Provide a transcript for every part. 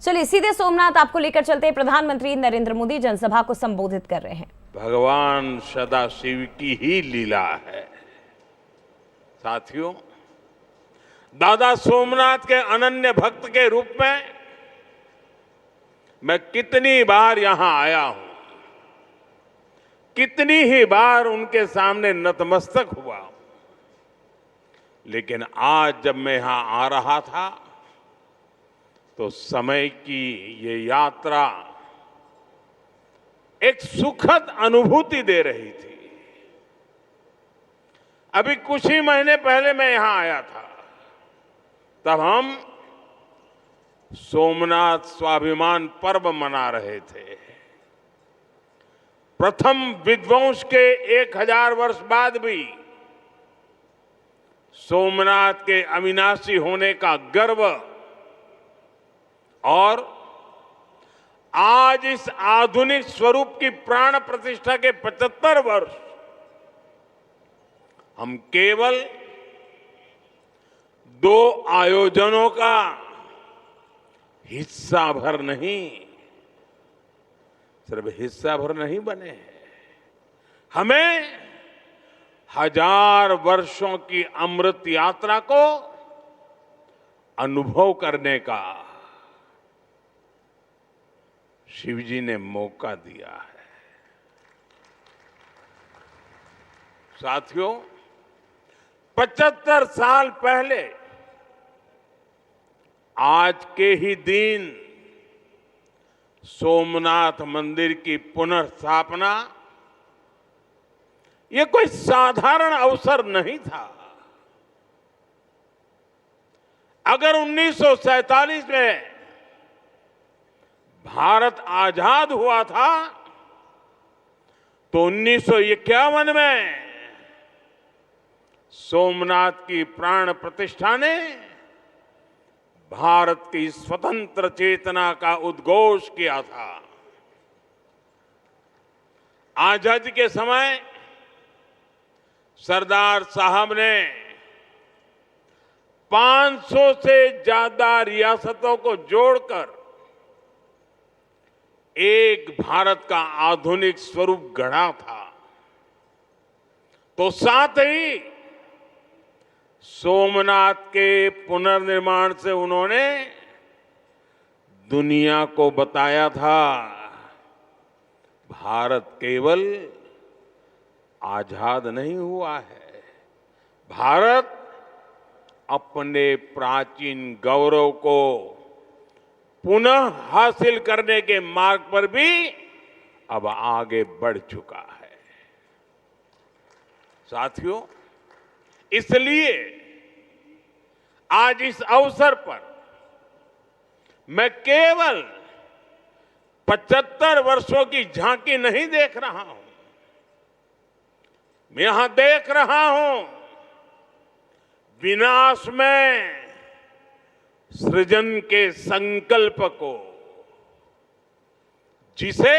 चलिए सीधे सोमनाथ आपको लेकर चलते हैं। प्रधानमंत्री नरेंद्र मोदी जनसभा को संबोधित कर रहे हैं। भगवान सदाशिव की ही लीला है। साथियों, दादा सोमनाथ के अनन्य भक्त के रूप में मैं कितनी बार यहां आया हूं, कितनी ही बार उनके सामने नतमस्तक हुआ हूं, लेकिन आज जब मैं यहां आ रहा था तो समय की ये यात्रा एक सुखद अनुभूति दे रही थी। अभी कुछ ही महीने पहले मैं यहां आया था, तब हम सोमनाथ स्वाभिमान पर्व मना रहे थे। प्रथम विध्वंस के 1000 वर्ष बाद भी सोमनाथ के अविनाशी होने का गर्व और आज इस आधुनिक स्वरूप की प्राण प्रतिष्ठा के 75 वर्ष हम केवल 2 आयोजनों का हिस्सा भर नहीं, सिर्फ हिस्सा भर नहीं बने हैं, हमें 1000 वर्षों की अमृत यात्रा को अनुभव करने का शिव जी ने मौका दिया है। साथियों, 75 साल पहले आज के ही दिन सोमनाथ मंदिर की पुनर्स्थापना ये कोई साधारण अवसर नहीं था। अगर 1947 में भारत आजाद हुआ था तो 1951 में सोमनाथ की प्राण प्रतिष्ठा ने भारत की स्वतंत्र चेतना का उद्घोष किया था। आजादी के समय सरदार साहब ने 500 से ज्यादा रियासतों को जोड़कर एक भारत का आधुनिक स्वरूप गढ़ा था। तो साथ ही सोमनाथ के पुनर्निर्माण से उन्होंने दुनिया को बताया था, भारत केवल आजाद नहीं हुआ है, भारत अपने प्राचीन गौरव को पुनः हासिल करने के मार्ग पर भी अब आगे बढ़ चुका है। साथियों, इसलिए आज इस अवसर पर मैं केवल 75 वर्षों की झांकी नहीं देख रहा हूं, मैं यहां देख रहा हूं विनाश में सृजन के संकल्प को, जिसे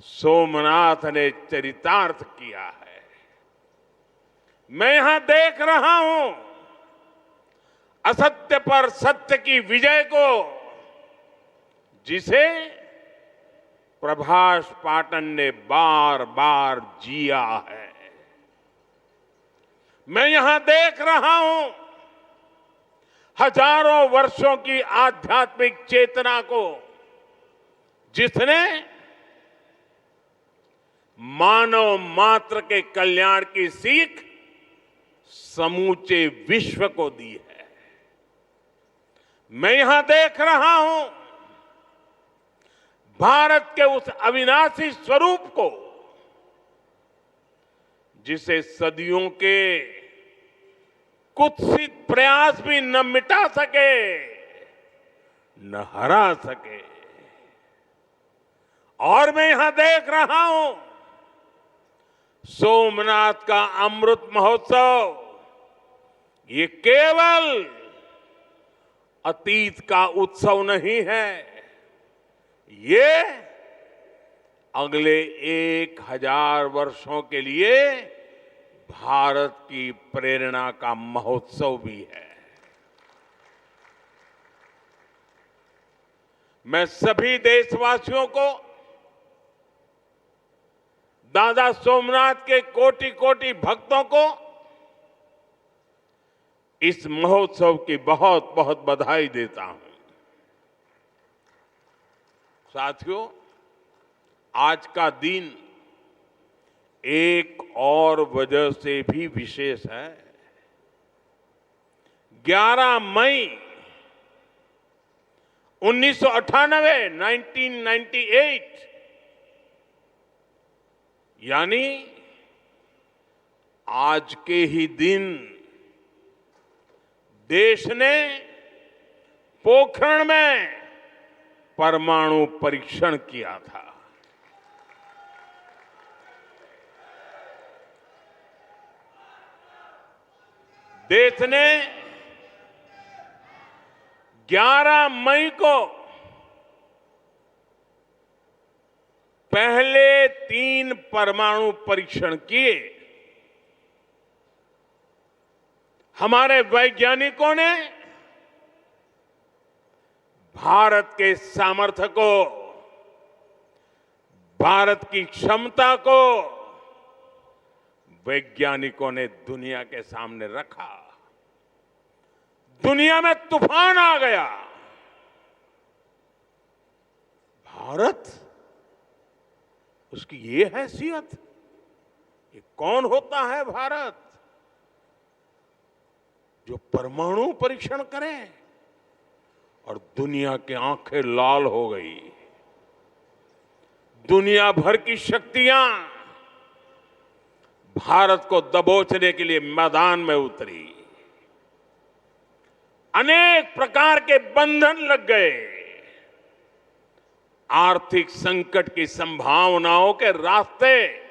सोमनाथ ने चरितार्थ किया है। मैं यहां देख रहा हूं असत्य पर सत्य की विजय को, जिसे प्रभास पाटन ने बार बार जिया है। मैं यहां देख रहा हूं हजारों वर्षों की आध्यात्मिक चेतना को, जिसने मानव मात्र के कल्याण की सीख समूचे विश्व को दी है। मैं यहां देख रहा हूं भारत के उस अविनाशी स्वरूप को, जिसे सदियों के कुत्सित प्रयास भी न मिटा सके, न हरा सके। और मैं यहां देख रहा हूं सोमनाथ का अमृत महोत्सव, ये केवल अतीत का उत्सव नहीं है, ये अगले 1000 वर्षों के लिए भारत की प्रेरणा का महोत्सव भी है। मैं सभी देशवासियों को दादा सोमनाथ के कोटि कोटि भक्तों को इस महोत्सव की बहुत बहुत बधाई देता हूं। साथियों, आज का दिन एक और वजह से भी विशेष है। 11 मई 1998 यानी आज के ही दिन देश ने पोखरण में परमाणु परीक्षण किया था। देश ने 11 मई को पहले 3 परमाणु परीक्षण किए। हमारे वैज्ञानिकों ने भारत के सामर्थ्य को, भारत की क्षमता को वैज्ञानिकों ने दुनिया के सामने रखा। दुनिया में तूफान आ गया। भारत, उसकी ये हैसियत, ये कौन होता है भारत जो परमाणु परीक्षण करे? और दुनिया की आंखें लाल हो गई। दुनिया भर की शक्तियां भारत को दबोचने के लिए मैदान में उतरी। अनेक प्रकार के बंधन लग गए। आर्थिक संकट की संभावनाओं के रास्ते